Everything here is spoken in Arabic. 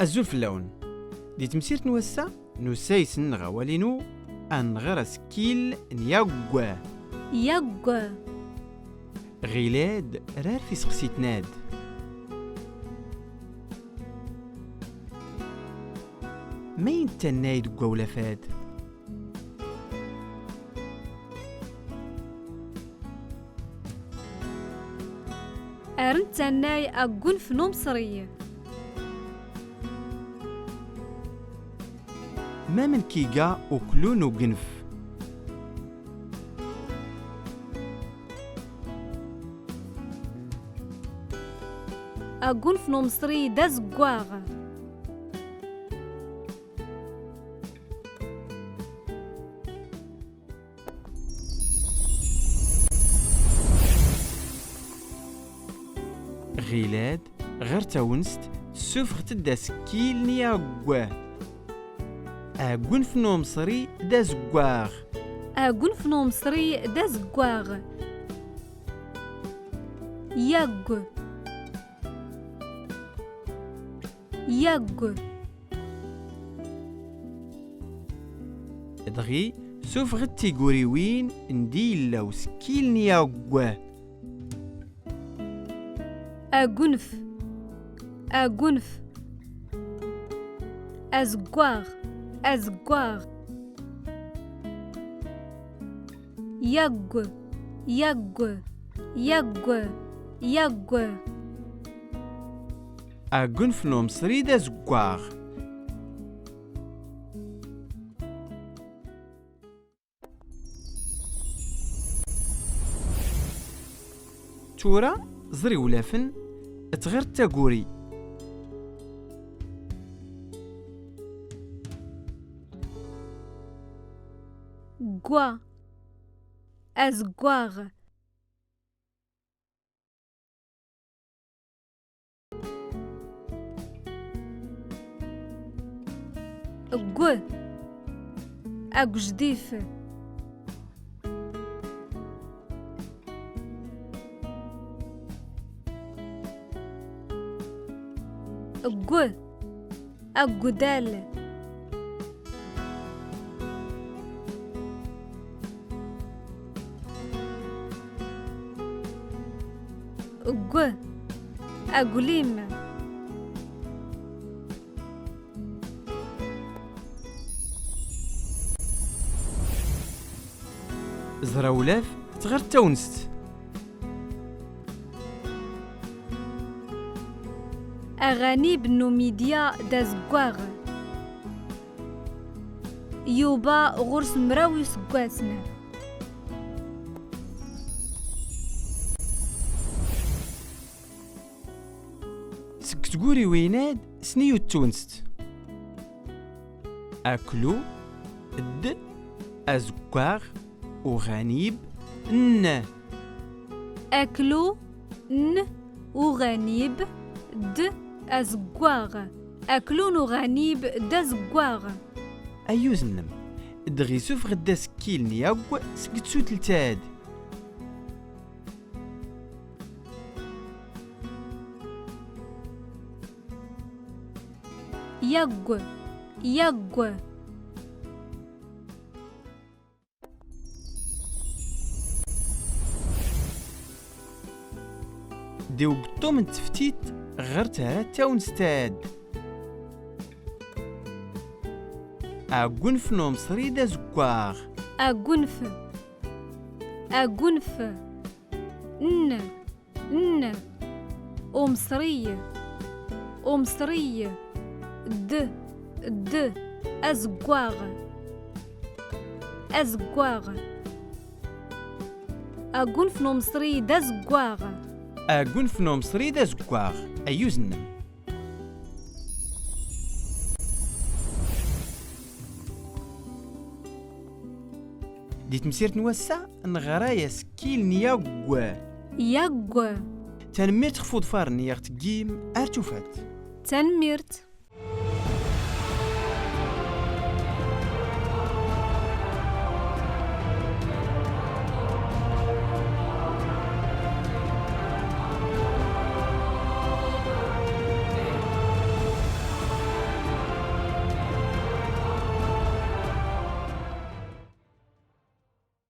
الزول في اللون دي تمسيرت نوسا نسايس نغوالينو أنغرس كيل نياغوا ياغوا غيلاد رار في سقسيت ناد مين تنايد قولا فاد أرنتناي أقول في مصري ما من كيغا وكلون وقنف أقول في مصري داز قواغ غيلاد غير تاونست سوفغ تداس كيل نياغوا أقول في مصري داز قواغ أقول في مصري داز قواغ ياغ ياغ دغي سوفغ تيغوريوين نديل لو سكيل نياغوا أقنف أقنف أزقواغ أزقواغ ياغ ياغ ياغ ياغ أقول في مصري داز قواغ تورا زري ولافن تغير تاغوري قوا أزقواغ قو أجديف قو أجدال قو أقليم زرا ولاف تغير تاونست أغاني بنوميديا دازقواغ يوبا غرس مراوي سقواسنا سكتقوري ويناد سنيو تونست أكلو د أزقاغ وغنيب ن أكلو ن وغنيب د أزقواغ أكلون وغنيب دازقواغ أيوزنم دغي سوف غدا سكيل نياغ سكتسو تلتاد ياغ ياغ ديو قطو من تفتيت غير تهرا تاونستاد أقون في مصري دا زقواغ أقنف أقنف ن ن أمصري أمصري د د أزقواغ أزقواغ أقون في مصري دا زقواغ أقون في مصري دا زقواغ أيوزنم ديت مسيرت نوسع نغرايا سكيل نياغ ياغ تنمير تخفض فار نياغ تقيم أرتوفات تنميرت